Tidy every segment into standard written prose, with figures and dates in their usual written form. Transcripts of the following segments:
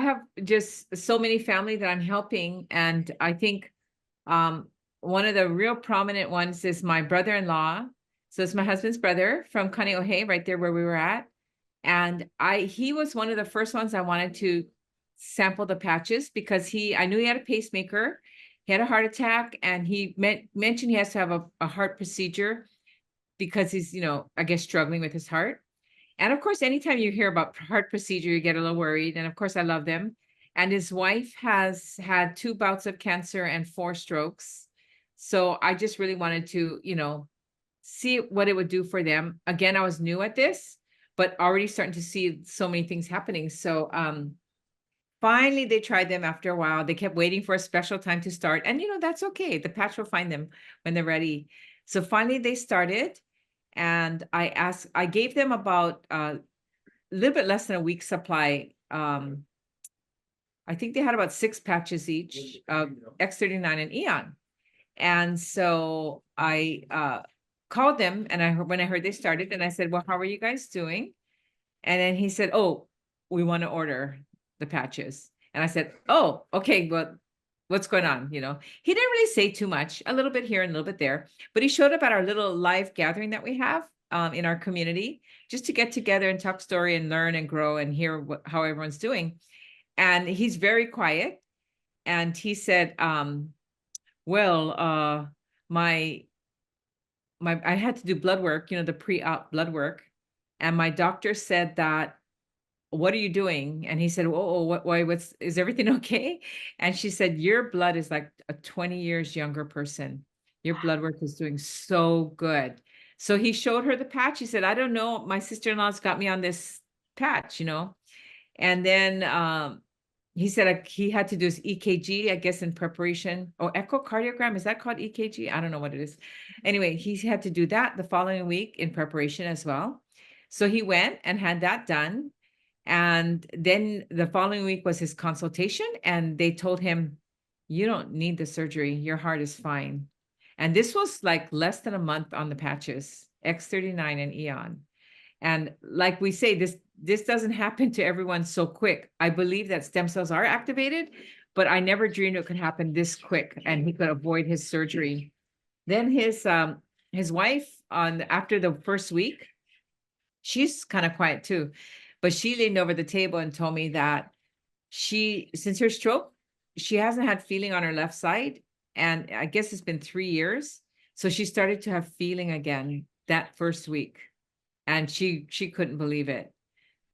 have just so many family that I'm helping. And I think one of the real prominent ones is my brother-in-law. So it's my husband's brother from Kaneohe, right there where we were at. And he was one of the first ones I wanted to sample the patches because I knew he had a pacemaker. He had a heart attack, and he mentioned he has to have a heart procedure because he's, I guess, struggling with his heart. And of course, anytime you hear about heart procedure, you get a little worried. And of course, I love them. And his wife has had 2 bouts of cancer and 4 strokes. So I just really wanted to, see what it would do for them. Again, I was new at this, but already starting to see so many things happening. So finally, they tried them after a while. They kept waiting for a special time to start. And, that's okay. The patch will find them when they're ready. So finally, they started. And I gave them about a little bit less than a week's supply. I think they had about 6 patches each of X39 and Eon. And so I called them, and when I heard they started, and I said, well, how are you guys doing? And then he said, oh, we want to order the patches. And I said, oh, okay, well, what's going on? He didn't really say too much, a little bit here and a little bit there, but he showed up at our little live gathering that we have in our community, just to get together and talk story and learn and grow and hear how everyone's doing. And he's very quiet. And he said, well, I had to do blood work, the pre-op blood work. And my doctor said that, what are you doing? And he said, oh, is everything okay? And she said, your blood is like a 20 years younger person. Your blood work is doing so good. So he showed her the patch. He said, I don't know, my sister-in-law's got me on this patch, And then he said he had to do his EKG, I guess, in preparation. Oh, echocardiogram, is that called EKG? I don't know what it is. Anyway, he had to do that the following week in preparation as well. So he went and had that done. And then the following week was his consultation, and they told him, you don't need the surgery. Your heart is fine. And this was like less than a month on the patches, X39 and Eon. And like we say, this doesn't happen to everyone so quick. I believe that stem cells are activated, but I never dreamed it could happen this quick, and he could avoid his surgery. Then his wife, after the first week, she's kind of quiet too, but she leaned over the table and told me that since her stroke, she hasn't had feeling on her left side. And I guess it's been 3 years. So she started to have feeling again that first week. And she couldn't believe it.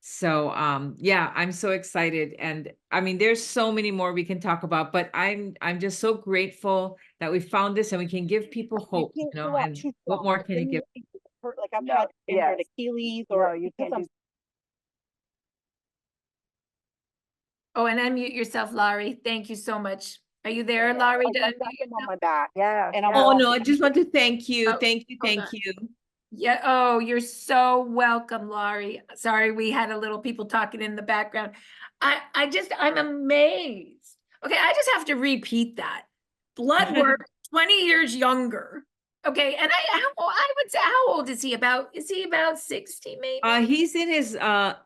So yeah, I'm so excited. And I mean, there's so many more we can talk about, but I'm just so grateful that we found this and we can give people hope, and what more can you give? Like I've had injured Achilles, or you can't. Oh, and unmute yourself, Laurie. Thank you so much. Are you there, Laurie? To unmute on my back. Yeah. And oh no, I just want to thank you. Oh, thank you. Yeah. Oh, you're so welcome, Laurie. Sorry, we had a little people talking in the background. I'm amazed. Okay, I just have to repeat that. Blood work, 20 years younger. Okay, and I would say, how old is he? Is he about 60 maybe?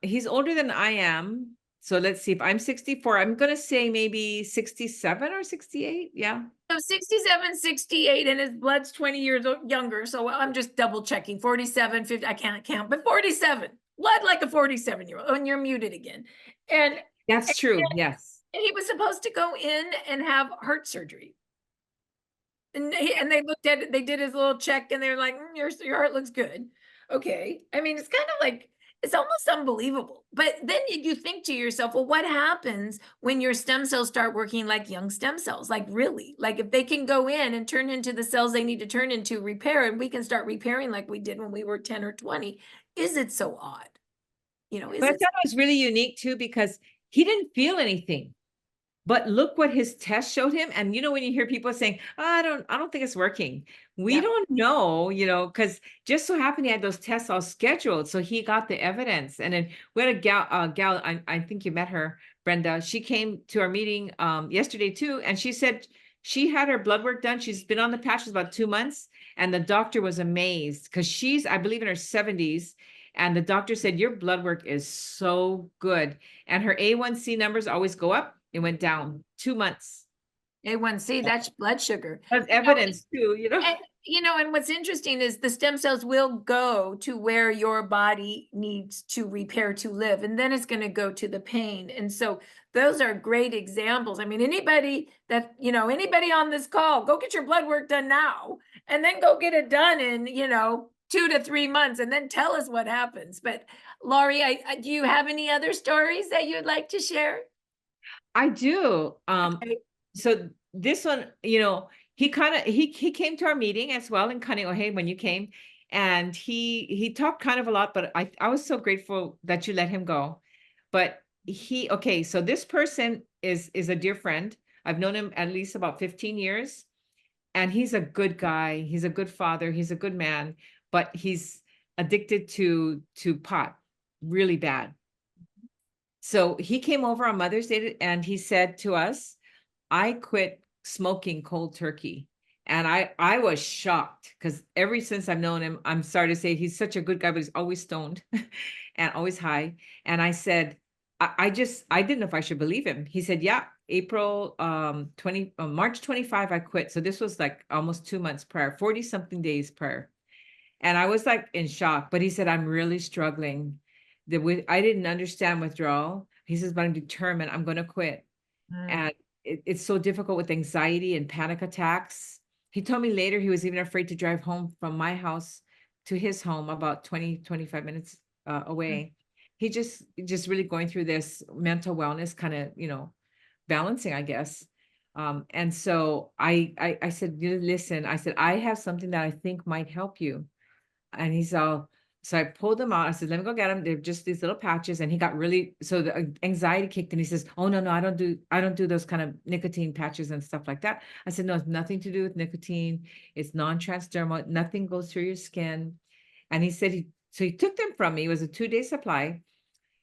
He's older than I am. So let's see, if I'm 64, I'm going to say maybe 67 or 68. Yeah. So 67, 68, and his blood's 20 years younger. So I'm just double checking. 47, 50, I can't count, but 47. Blood like a 47-year-old. Oh, and you're muted again. And that's true. Yes. And he was supposed to go in and have heart surgery. And they looked at it, they did his little check, and they're like, your heart looks good. Okay. I mean, it's kind of like, it's almost unbelievable. But then you think to yourself, well, what happens when your stem cells start working like young stem cells? Like really, like if they can go in and turn into the cells they need to turn into, repair, and we can start repairing like we did when we were 10 or 20. Is it so odd? But I thought it was really unique too, because he didn't feel anything. But look what his test showed him. And when you hear people saying, oh, I don't think it's working. We don't know, because just so happened he had those tests all scheduled. So he got the evidence. And then we had a gal, I think you met her, Brenda. She came to our meeting yesterday too. And she said she had her blood work done. She's been on the patch for about 2 months. And the doctor was amazed because she's, I believe, in her 70s. And the doctor said, your blood work is so good. And her A1C numbers always go up. It went down 2 months. A1C, that's blood sugar. That's You know, evidence too, you know? And, and what's interesting is the stem cells will go to where your body needs to repair to live, and then it's going to go to the pain. And so those are great examples. I mean, anybody on this call, go get your blood work done now, and then go get it done in, 2 to 3 months, and then tell us what happens. But Laurie, do you have any other stories that you'd like to share? I do. Okay. So this one, he came to our meeting as well in Kaneohe when you came, and he talked kind of a lot, but I was so grateful that you let him go. But okay, so this person is a dear friend. I've known him at least about 15 years, and he's a good guy. He's a good father. He's a good man, but he's addicted to pot really bad. So he came over on Mother's Day and he said to us, I quit smoking cold turkey. And I was shocked because ever since I've known him, I'm sorry to say he's such a good guy, but he's always stoned and always high. And I said, I didn't know if I should believe him. He said, yeah, March 25, I quit. So this was like almost 2 months prior, 40 something days prior. And I was like in shock, but he said, I'm really struggling. I didn't understand withdrawal. He says, but I'm determined, I'm going to quit. And it's so difficult with anxiety and panic attacks. He told me later he was even afraid to drive home from my house to his home about 25 minutes away. He just really going through this mental wellness kind of, balancing, I guess. And so I said, listen, I said, I have something that I think might help you. And he's all, so I pulled them out. I said, let me go get them. They're just these little patches. And he got really, so the anxiety kicked in. He says, oh, no, I don't do those kind of nicotine patches and stuff like that. I said, no, it's nothing to do with nicotine. It's non-transdermal. Nothing goes through your skin. And he said, so he took them from me. It was a 2-day supply.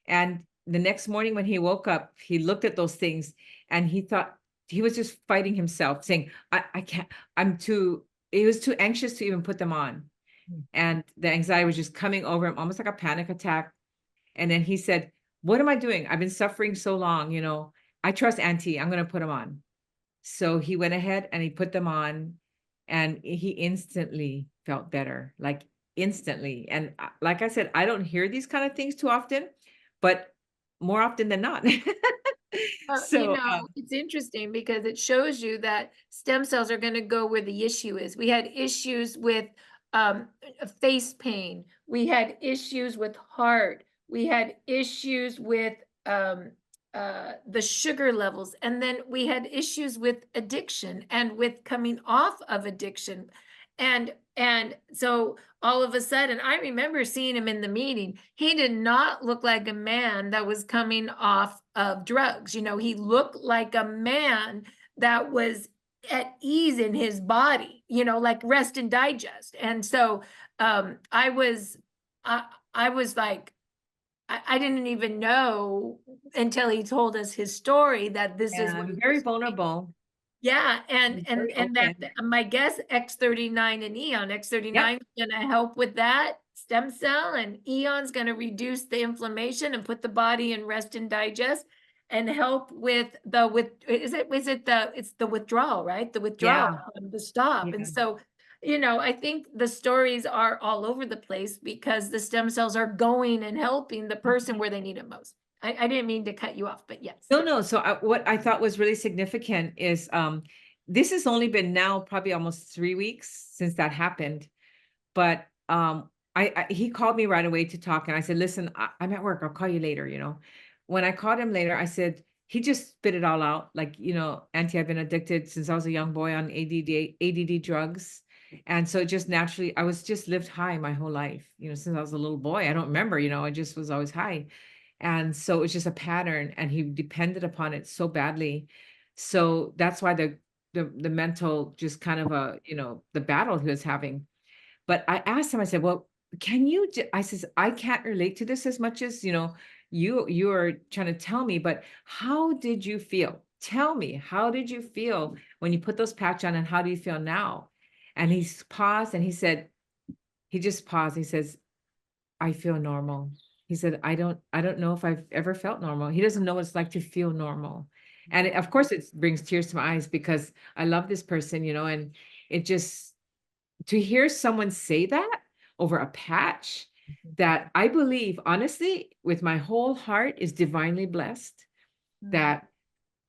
And the next morning when he woke up, he looked at those things and he thought he was just fighting himself saying, I can't, he was too anxious to even put them on. And the anxiety was just coming over him, almost like a panic attack. And then he said, what am I doing? I've been suffering so long, I trust Auntie, I'm going to put them on. So he went ahead and he put them on and he instantly felt better, like instantly. And like I said, I don't hear these kind of things too often, but more often than not. So it's interesting because it shows you that stem cells are going to go where the issue is. We had issues with face pain. We had issues with heart. We had issues with the sugar levels. And then we had issues with addiction and with coming off of addiction. And so all of a sudden, I remember seeing him in the meeting. He did not look like a man that was coming off of drugs. He looked like a man that was at ease in his body, like rest and digest. And so I was like, I didn't even know until he told us his story that this is what very vulnerable. Yeah, and that my guess X39 and Eon. X39 is going to help with that stem cell, and Eon's going to reduce the inflammation and put the body in rest and digest, and help with it's the withdrawal, right? The withdrawal, the stop. Yeah. And so, I think the stories are all over the place because the stem cells are going and helping the person where they need it most. I didn't mean to cut you off, but yes. No. So what I thought was really significant is this has only been now probably almost 3 weeks since that happened. But he called me right away to talk. And I said, listen, I'm at work. I'll call you later, When I called him later, I said, he just spit it all out. Like, Auntie, I've been addicted since I was a young boy on ADD drugs. And so just naturally, I was just lived high my whole life, since I was a little boy. I don't remember, I just was always high. And so it was just a pattern and he depended upon it so badly. So that's why the mental just kind of the battle he was having. But I asked him, I said, well, I says, I can't relate to this as much as, you are trying to tell me, but how did you feel? Tell me, how did you feel when you put those patch on and how do you feel now? And he paused and he said, he just paused. He says, I feel normal. He said, I don't know if I've ever felt normal. He doesn't know what it's like to feel normal. And of course it brings tears to my eyes because I love this person, and it just, to hear someone say that over a patch that I believe, honestly, with my whole heart is divinely blessed, that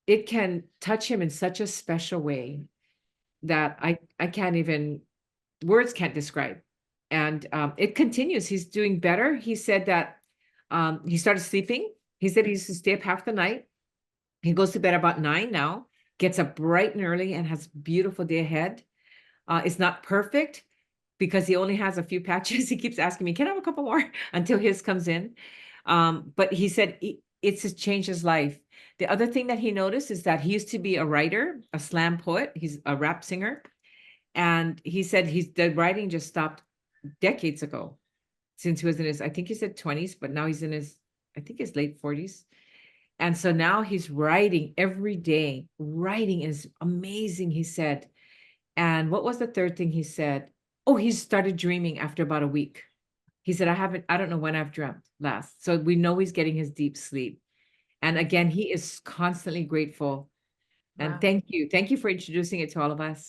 it can touch him in such a special way that I can't even, words can't describe. And it continues. He's doing better. He said that he started sleeping. He said he used to stay up half the night. He goes to bed about 9 now, gets up bright and early and has a beautiful day ahead. It's not perfect because he only has a few patches. He keeps asking me, can I have a couple more until his comes in? But he said it's just changed his life. The other thing that he noticed is that he used to be a writer, a slam poet. He's a rap singer. And he said the writing just stopped decades ago, since he was in his, I think he said 20s, but now he's in his, I think his late 40s. And so now he's writing every day. Writing is amazing, he said. And what was the third thing he said? Oh, he started dreaming after about a week. He said, I don't know when I've dreamt last. So we know he's getting his deep sleep. And again, he is constantly grateful. And Wow. thank you. Thank you for introducing it to all of us.